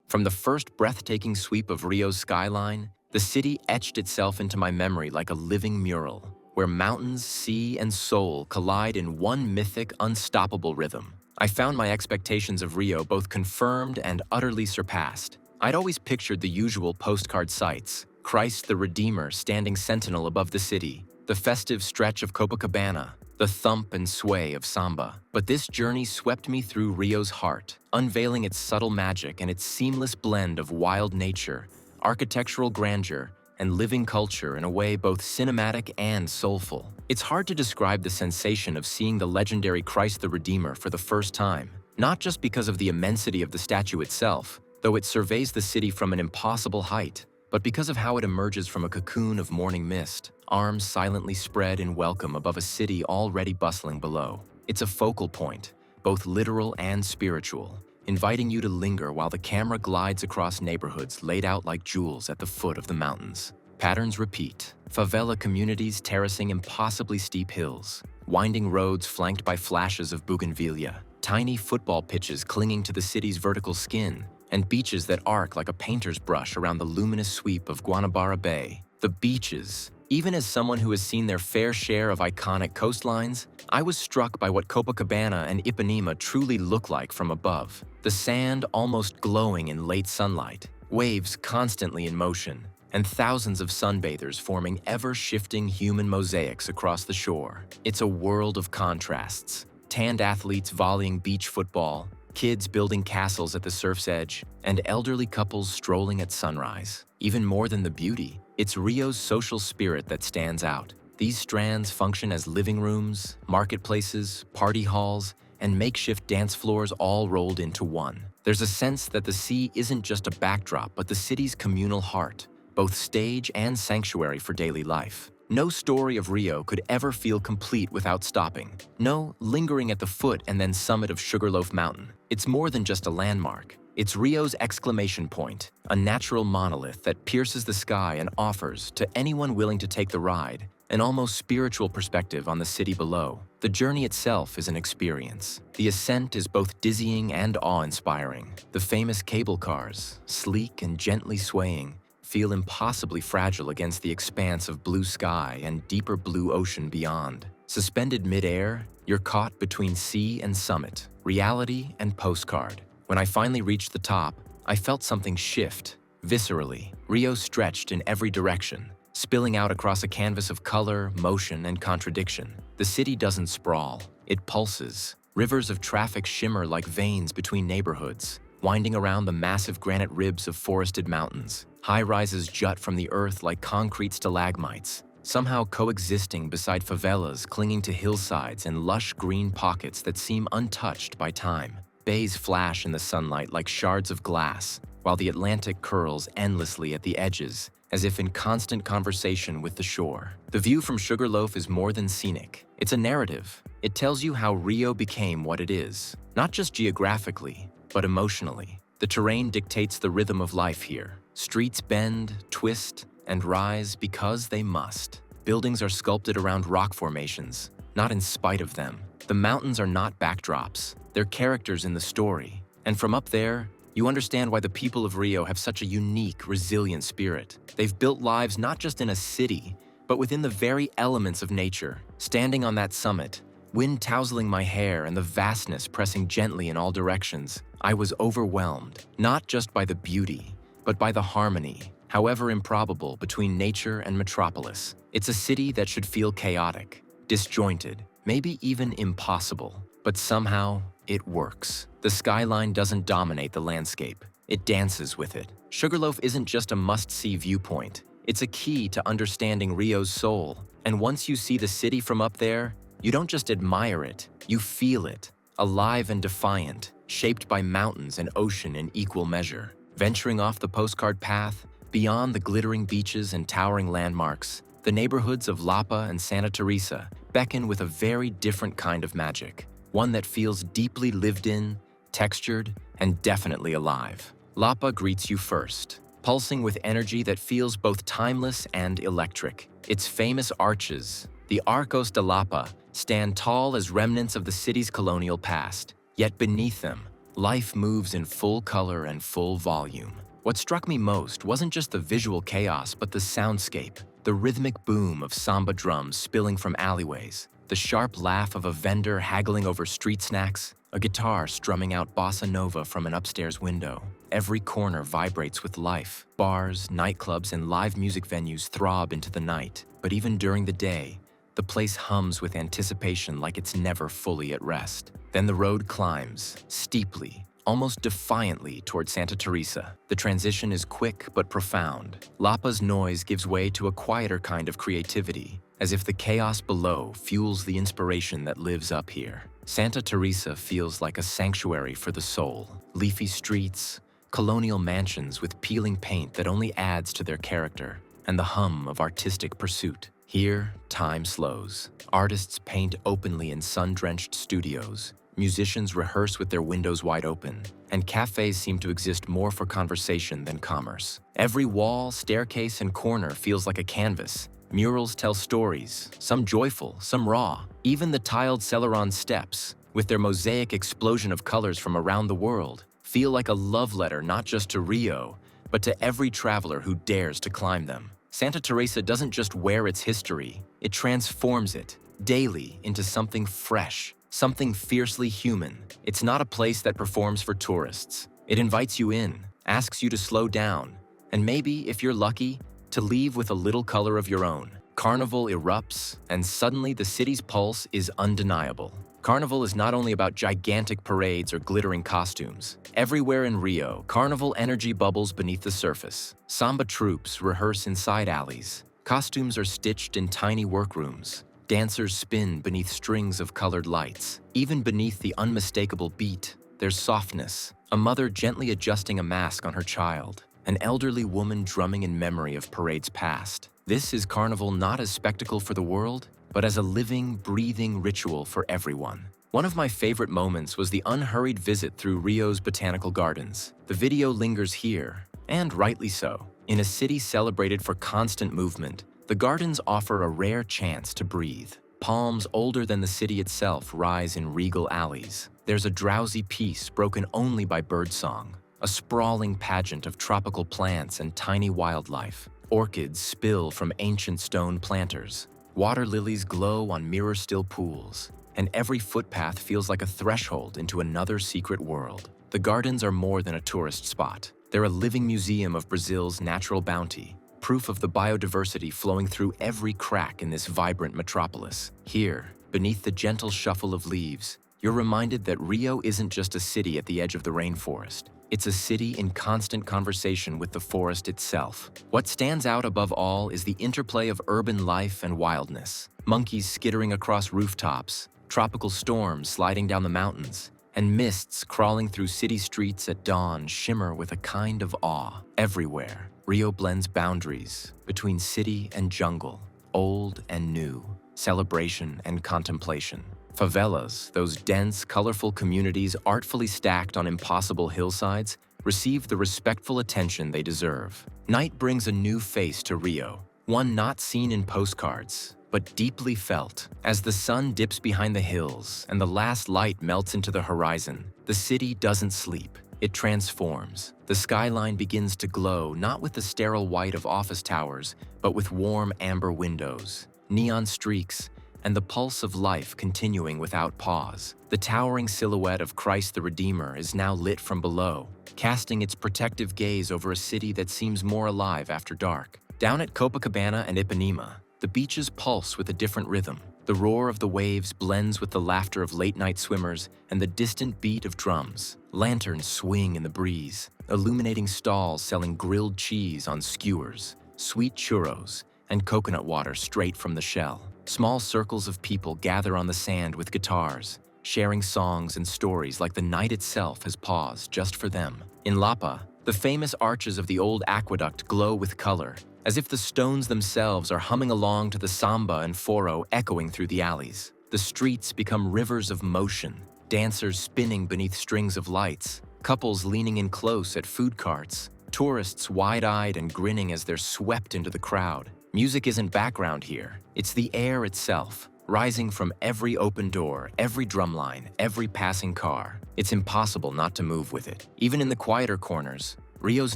From the first breathtaking sweep of Rio's skyline, the city etched itself into my memory like a living mural, where mountains, sea, and soul collide in one mythic, unstoppable rhythm. I found my expectations of Rio both confirmed and utterly surpassed. I'd always pictured the usual postcard sights: Christ the Redeemer standing sentinel above the city, the festive stretch of Copacabana, the thump and sway of samba. But this journey swept me through Rio's heart, unveiling its subtle magic and its seamless blend of wild nature, architectural grandeur, and living culture in a way both cinematic and soulful. It's hard to describe the sensation of seeing the legendary Christ the Redeemer for the first time, not just because of the immensity of the statue itself, though it surveys the city from an impossible height, but because of how it emerges from a cocoon of morning mist, arms silently spread in welcome above a city already bustling below. It's a focal point, both literal and spiritual, inviting you to linger while the camera glides across neighborhoods laid out like jewels at the foot of the mountains. Patterns repeat: favela communities terracing impossibly steep hills, winding roads flanked by flashes of bougainvillea, tiny football pitches clinging to the city's vertical skin, and beaches that arc like a painter's brush around the luminous sweep of Guanabara Bay. The beaches. Even as someone who has seen their fair share of iconic coastlines, I was struck by what Copacabana and Ipanema truly look like from above. The sand almost glowing in late sunlight, waves constantly in motion, and thousands of sunbathers forming ever-shifting human mosaics across the shore. It's a world of contrasts. Tanned athletes volleying beach football, kids building castles at the surf's edge, and elderly couples strolling at sunrise. Even more than the beauty, it's Rio's social spirit that stands out. These strands function as living rooms, marketplaces, party halls, and makeshift dance floors all rolled into one. There's a sense that the sea isn't just a backdrop, but the city's communal heart, both stage and sanctuary for daily life. No story of Rio could ever feel complete without stopping. No lingering at the foot and then summit of Sugarloaf Mountain. It's more than just a landmark. It's Rio's exclamation point, a natural monolith that pierces the sky and offers, to anyone willing to take the ride, an almost spiritual perspective on the city below. The journey itself is an experience. The ascent is both dizzying and awe-inspiring. The famous cable cars, sleek and gently swaying, feel impossibly fragile against the expanse of blue sky and deeper blue ocean beyond. Suspended mid-air, you're caught between sea and summit, reality and postcard. When I finally reached the top, I felt something shift, viscerally. Rio stretched in every direction, spilling out across a canvas of color, motion, and contradiction. The city doesn't sprawl, it pulses. Rivers of traffic shimmer like veins between neighborhoods, winding around the massive granite ribs of forested mountains. High-rises jut from the earth like concrete stalagmites, somehow coexisting beside favelas clinging to hillsides and lush green pockets that seem untouched by time. Bays flash in the sunlight like shards of glass, while the Atlantic curls endlessly at the edges, as if in constant conversation with the shore. The view from Sugarloaf is more than scenic. It's a narrative. It tells you how Rio became what it is, not just geographically, but emotionally. The terrain dictates the rhythm of life here. Streets bend, twist, and rise because they must. Buildings are sculpted around rock formations, not in spite of them. The mountains are not backdrops. They're characters in the story. And from up there, you understand why the people of Rio have such a unique, resilient spirit. They've built lives not just in a city, but within the very elements of nature. Standing on that summit, wind tousling my hair and the vastness pressing gently in all directions, I was overwhelmed, not just by the beauty, but by the harmony, however improbable, between nature and metropolis. It's a city that should feel chaotic, disjointed, maybe even impossible, but somehow it works. The skyline doesn't dominate the landscape, it dances with it. Sugarloaf isn't just a must-see viewpoint, it's a key to understanding Rio's soul. And once you see the city from up there, you don't just admire it, you feel it, alive and defiant, shaped by mountains and ocean in equal measure. Venturing off the postcard path, beyond the glittering beaches and towering landmarks, the neighborhoods of Lapa and Santa Teresa beckon with a very different kind of magic, one that feels deeply lived in, textured, and definitely alive. Lapa greets you first, pulsing with energy that feels both timeless and electric. Its famous arches, the Arcos de Lapa, stand tall as remnants of the city's colonial past. Yet beneath them, Life moves in full color and full volume. What struck me most wasn't just the visual chaos, but the soundscape. The rhythmic boom of samba drums spilling from alleyways, the sharp laugh of a vendor haggling over street snacks, a guitar strumming out bossa nova from an upstairs window. Every corner vibrates with life. Bars, nightclubs, and live music venues throb into the night. But even during the day, the place hums with anticipation like it's never fully at rest. Then the road climbs, steeply, almost defiantly toward Santa Teresa. The transition is quick but profound. Lapa's noise gives way to a quieter kind of creativity, as if the chaos below fuels the inspiration that lives up here. Santa Teresa feels like a sanctuary for the soul. Leafy streets, colonial mansions with peeling paint that only adds to their character, and the hum of artistic pursuit. Here, time slows. Artists paint openly in sun-drenched studios. Musicians rehearse with their windows wide open, and cafes seem to exist more for conversation than commerce. Every wall, staircase, and corner feels like a canvas. Murals tell stories, some joyful, some raw. Even the tiled Celeron steps, with their mosaic explosion of colors from around the world, feel like a love letter not just to Rio, but to every traveler who dares to climb them. Santa Teresa doesn't just wear its history, it transforms it, daily, into something fresh, something fiercely human. It's not a place that performs for tourists. It invites you in, asks you to slow down, and maybe, if you're lucky, to leave with a little color of your own. Carnival erupts, and suddenly the city's pulse is undeniable. Carnival is not only about gigantic parades or glittering costumes. Everywhere in Rio, carnival energy bubbles beneath the surface. Samba troupes rehearse inside alleys. Costumes are stitched in tiny workrooms. Dancers spin beneath strings of colored lights. Even beneath the unmistakable beat, there's softness. A mother gently adjusting a mask on her child. An elderly woman drumming in memory of parades past. This is Carnival not as spectacle for the world, but as a living, breathing ritual for everyone. One of my favorite moments was the unhurried visit through Rio's botanical gardens. The video lingers here, and rightly so. In a city celebrated for constant movement, the gardens offer a rare chance to breathe. Palms older than the city itself rise in regal alleys. There's a drowsy peace broken only by birdsong, a sprawling pageant of tropical plants and tiny wildlife. Orchids spill from ancient stone planters. Water lilies glow on mirror-still pools, and every footpath feels like a threshold into another secret world. The gardens are more than a tourist spot. They're a living museum of Brazil's natural bounty, proof of the biodiversity flowing through every crack in this vibrant metropolis. Here, beneath the gentle shuffle of leaves, you're reminded that Rio isn't just a city at the edge of the rainforest. It's a city in constant conversation with the forest itself. What stands out above all is the interplay of urban life and wildness. Monkeys skittering across rooftops, tropical storms sliding down the mountains, and mists crawling through city streets at dawn shimmer with a kind of awe. Everywhere, Rio blends boundaries between city and jungle, old and new, celebration and contemplation. Favelas, those dense, colorful communities artfully stacked on impossible hillsides, receive the respectful attention they deserve. Night brings a new face to Rio, one not seen in postcards, but deeply felt. As the sun dips behind the hills and the last light melts into the horizon, the city doesn't sleep. It transforms. The skyline begins to glow not with the sterile white of office towers, but with warm amber windows, neon streaks, and the pulse of life continuing without pause. The towering silhouette of Christ the Redeemer is now lit from below, casting its protective gaze over a city that seems more alive after dark. Down at Copacabana and Ipanema, the beaches pulse with a different rhythm. The roar of the waves blends with the laughter of late-night swimmers and the distant beat of drums. Lanterns swing in the breeze, illuminating stalls selling grilled cheese on skewers, sweet churros, and coconut water straight from the shell. Small circles of people gather on the sand with guitars, sharing songs and stories like the night itself has paused just for them. In Lapa, the famous arches of the old aqueduct glow with color, as if the stones themselves are humming along to the samba and foro echoing through the alleys. The streets become rivers of motion, dancers spinning beneath strings of lights, couples leaning in close at food carts, tourists wide-eyed and grinning as they're swept into the crowd. Music isn't background here, it's the air itself. rising from every open door, every drumline, every passing car. It's impossible not to move with it. Even in the quieter corners, Rio's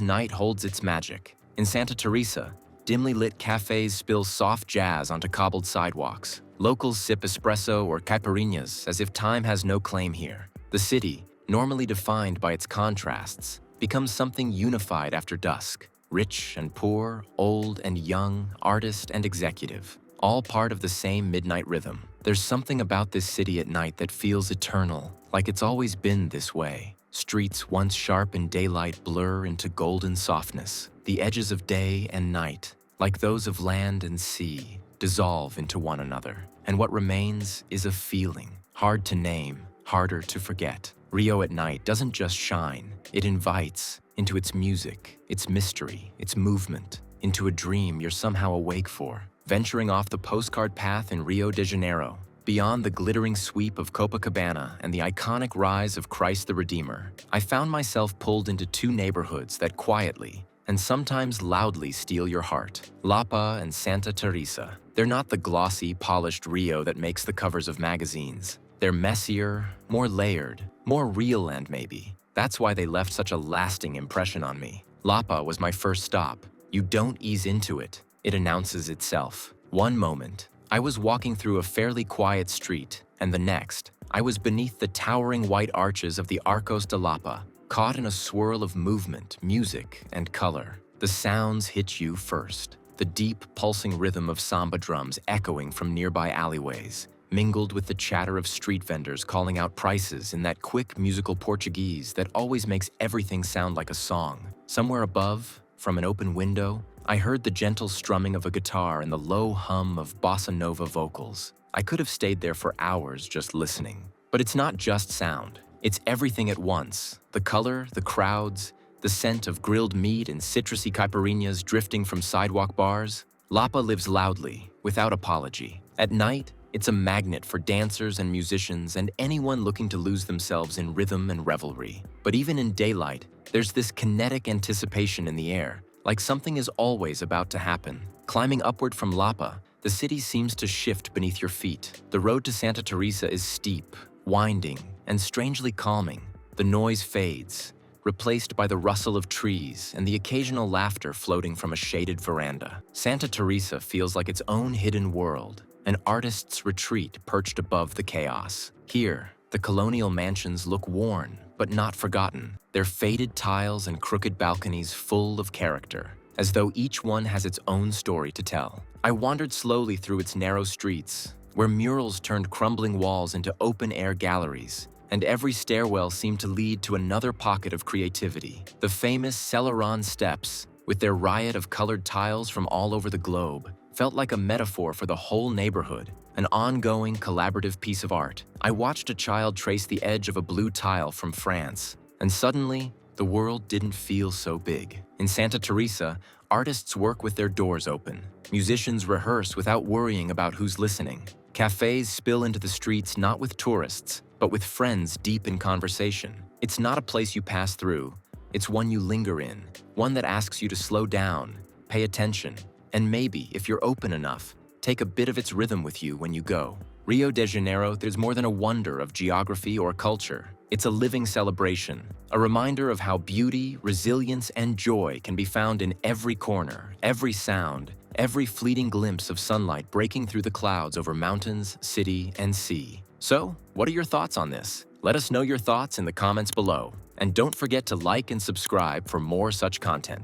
night holds its magic. In Santa Teresa, dimly lit cafes spill soft jazz onto cobbled sidewalks. Locals sip espresso or caipirinhas as if time has no claim here. The city, normally defined by its contrasts, becomes something unified after dusk. Rich and poor, old and young, artist and executive, all part of the same midnight rhythm. There's something about this city at night that feels eternal, like it's always been this way. Streets once sharp in daylight blur into golden softness. The edges of day and night, like those of land and sea, dissolve into one another. And what remains is a feeling, hard to name, harder to forget. Rio at night doesn't just shine, it invites into its music, its mystery, its movement, into a dream you're somehow awake for. Venturing off the postcard path in Rio de Janeiro, beyond the glittering sweep of Copacabana and the iconic rise of Christ the Redeemer, I found myself pulled into two neighborhoods that quietly and sometimes loudly steal your heart: Lapa and Santa Teresa. They're not the glossy, polished Rio that makes the covers of magazines. They're messier, more layered, more real, and maybe that's why they left such a lasting impression on me. Lapa was my first stop. You don't ease into it. It announces itself. One moment, I was walking through a fairly quiet street, and the next, I was beneath the towering white arches of the Arcos de Lapa, caught in a swirl of movement, music, and color. The sounds hit you first. The deep, pulsing rhythm of samba drums echoing from nearby alleyways, mingled with the chatter of street vendors calling out prices in that quick musical Portuguese that always makes everything sound like a song. Somewhere above, from an open window, I heard the gentle strumming of a guitar and the low hum of bossa nova vocals. I could have stayed there for hours just listening. But it's not just sound. It's everything at once. The color, the crowds, the scent of grilled meat and citrusy caipirinhas drifting from sidewalk bars. Lapa lives loudly, without apology. At night, it's a magnet for dancers and musicians and anyone looking to lose themselves in rhythm and revelry. But even in daylight, there's this kinetic anticipation in the air, like something is always about to happen. Climbing upward from Lapa, the city seems to shift beneath your feet. The road to Santa Teresa is steep, winding, and strangely calming. The noise fades, replaced by the rustle of trees and the occasional laughter floating from a shaded veranda. Santa Teresa feels like its own hidden world, an artist's retreat perched above the chaos. Here, the colonial mansions look worn, but not forgotten, their faded tiles and crooked balconies full of character, as though each one has its own story to tell. I wandered slowly through its narrow streets, where murals turned crumbling walls into open-air galleries, and every stairwell seemed to lead to another pocket of creativity. The famous Celeron steps, with their riot of colored tiles from all over the globe, felt like a metaphor for the whole neighborhood, an ongoing collaborative piece of art. I watched a child trace the edge of a blue tile from France, and suddenly, the world didn't feel so big. In Santa Teresa, artists work with their doors open. Musicians rehearse without worrying about who's listening. Cafes spill into the streets not with tourists, but with friends deep in conversation. It's not a place you pass through, it's one you linger in, one that asks you to slow down, pay attention, and maybe, if you're open enough, take a bit of its rhythm with you when you go. Rio de Janeiro, there's more than a wonder of geography or culture. It's a living celebration, a reminder of how beauty, resilience, and joy can be found in every corner, every sound, every fleeting glimpse of sunlight breaking through the clouds over mountains, city, and sea. So, what are your thoughts on this? Let us know your thoughts in the comments below. And don't forget to like and subscribe for more such content.